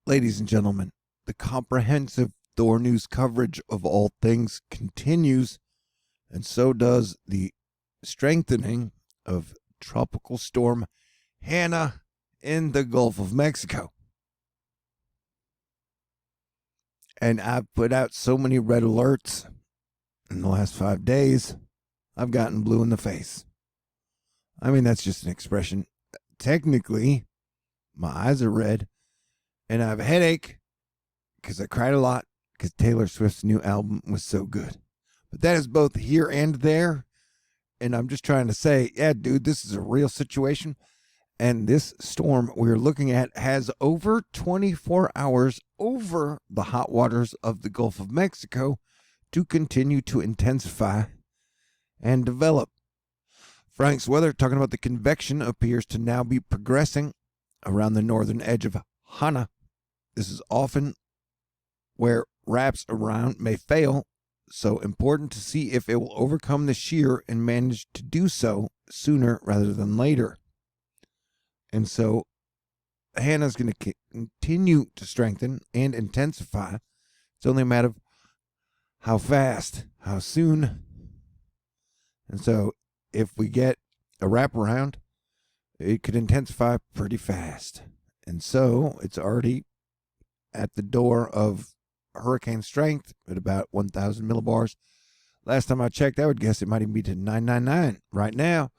Ladies and gentlemen, the comprehensive THORnews coverage of all things continues, and so does the strengthening of Tropical Storm Hanna in the Gulf of Mexico. And I've put out so many red alerts in the last 5 days, I've gotten blue in the face. I mean, that's just an expression. Technically, my eyes are red, and I have a headache because I cried a lot because Taylor Swift's new album was so good. But that is both here and there, and I'm just trying to say, yeah, dude, this is a real situation. And this storm we're looking at has over 24 hours over the hot waters of the Gulf of Mexico to continue to intensify and develop. Frank's weather talking about the convection appears to now be progressing around the northern edge of Hanna. This is often where wraps around may fail, so important to see if it will overcome the shear and manage to do so sooner rather than later. And so Hanna's going to continue to strengthen and intensify. It's only a matter of how fast, how soon. And so if we get a wraparound, it could intensify pretty fast. And so it's already at the door of hurricane strength at about 1,000 millibars. Last time I checked, I would guess it might even be to 999 right now.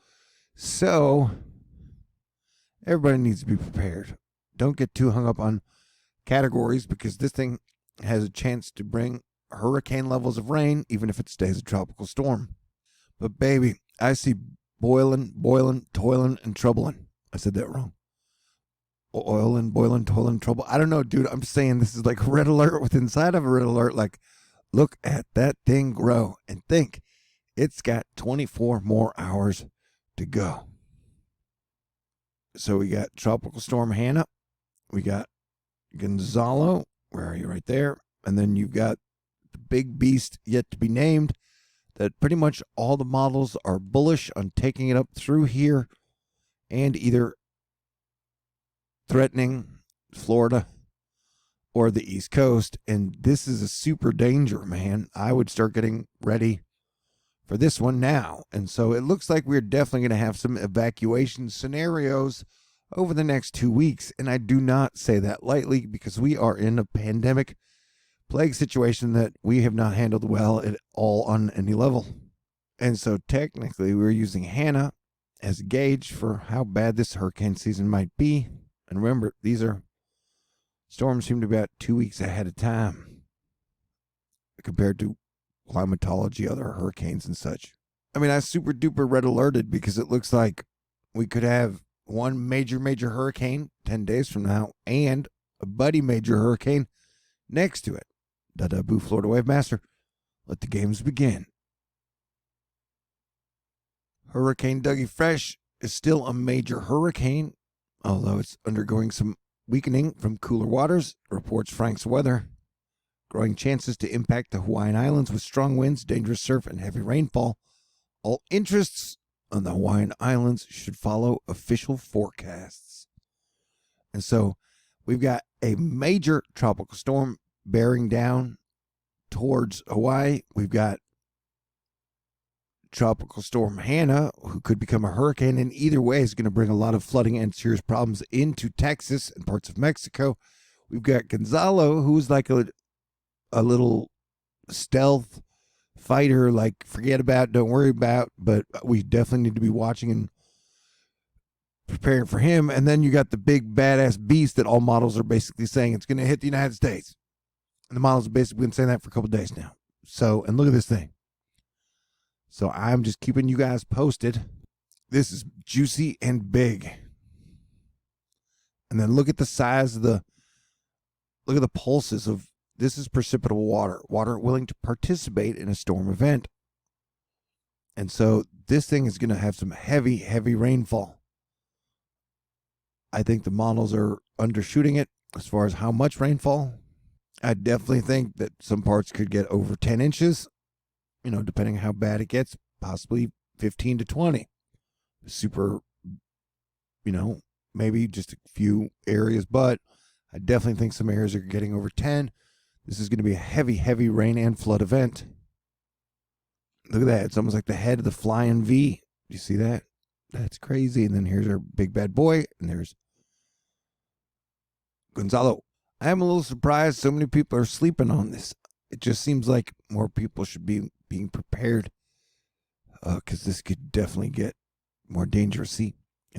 So everybody needs to be prepared. Don't get too hung up on categories because this thing has a chance to bring hurricane levels of rain, even if it stays a tropical storm. But baby, I see boiling, toiling, and troubling. I said that wrong. Oiling, boiling, toiling, trouble. I don't know, dude. I'm saying this is like a red alert with inside of a red alert. Like, look at that thing grow and think it's got 24 more hours to go. So we got Tropical Storm Hanna. We got Gonzalo. Where are you? Right there. And then you've got the big beast yet to be named that pretty much all the models are bullish on taking it up through here and either threatening Florida or the East Coast. And this is a super danger, man. I would start getting ready for this one now. And so it looks like we're definitely going to have some evacuation scenarios over the next 2 weeks. And I do not say that lightly because we are in a pandemic plague situation that we have not handled well at all on any level. And so technically we're using Hanna as a gauge for how bad this hurricane season might be. And remember, these are storms seem to be about 2 weeks ahead of time compared to climatology, other hurricanes and such. I mean, I super duper red alerted because it looks like we could have one major hurricane 10 days from now and a buddy major hurricane next to it. Da-da boo, Florida Wave Master. Let the games begin. Hurricane Dougie Fresh is still a major hurricane, although it's undergoing some weakening from cooler waters, reports Frank's weather. Growing chances to impact the Hawaiian Islands with strong winds, dangerous surf, and heavy rainfall. All interests on the Hawaiian Islands should follow official forecasts. And so we've got a major tropical storm bearing down towards Hawaii. We've got Tropical Storm Hanna, who could become a hurricane, and either way is going to bring a lot of flooding and serious problems into Texas and parts of Mexico. We've got Gonzalo, who's like a little stealth fighter, like forget about, don't worry about, but we definitely need to be watching and preparing for him. And then you got the big badass beast that all models are basically saying it's going to hit the United States. And the models have basically been saying that for a couple of days now. So, and look at this thing. So I'm just keeping you guys posted. This is juicy and big. And then look at the size of look at the pulses of, this is precipitable water willing to participate in a storm event. And so this thing is going to have some heavy rainfall. I think the models are undershooting it as far as how much rainfall. I definitely think that some parts could get over 10 inches, depending on how bad it gets, possibly 15 to 20. Super, maybe just a few areas, but I definitely think some areas are getting over 10. This is going to be a heavy, heavy rain and flood event. Look at that. It's almost like the head of the flying V. You see that? That's crazy. And then here's our big bad boy. And there's Gonzalo. I am a little surprised so many people are sleeping on this. It just seems like more people should be being prepared, because this could definitely get more dangerous in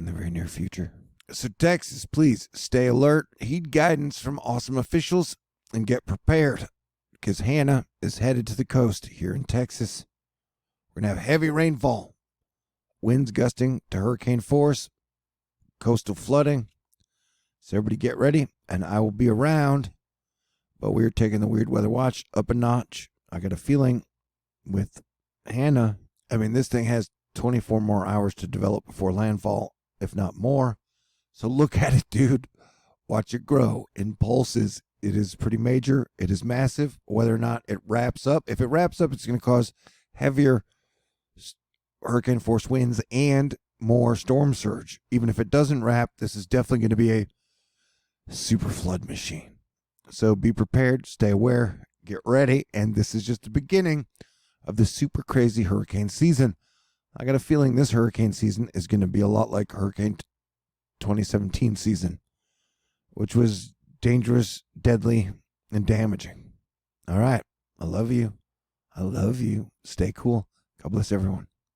the very near future. So Texas, please stay alert, heed guidance from awesome officials, and get prepared, because Hanna is headed to the coast here in Texas. We're going to have heavy rainfall, winds gusting to hurricane force, coastal flooding. So everybody get ready, and I will be around. But we're taking the weird weather watch up a notch. I got a feeling with Hanna, I mean, this thing has 24 more hours to develop before landfall, if not more. So look at it, dude. Watch it grow in pulses. It is pretty major. It is massive. Whether or not it wraps up. If it wraps up, it's going to cause heavier hurricane force winds and more storm surge. Even if it doesn't wrap, this is definitely going to be a super flood machine. So be prepared, stay aware, get ready, and this is just the beginning of the super crazy hurricane season. I got a feeling this hurricane season is going to be a lot like Hurricane 2017 season, which was dangerous, deadly, and damaging. All right, I love you. I love you. Stay cool. God bless everyone.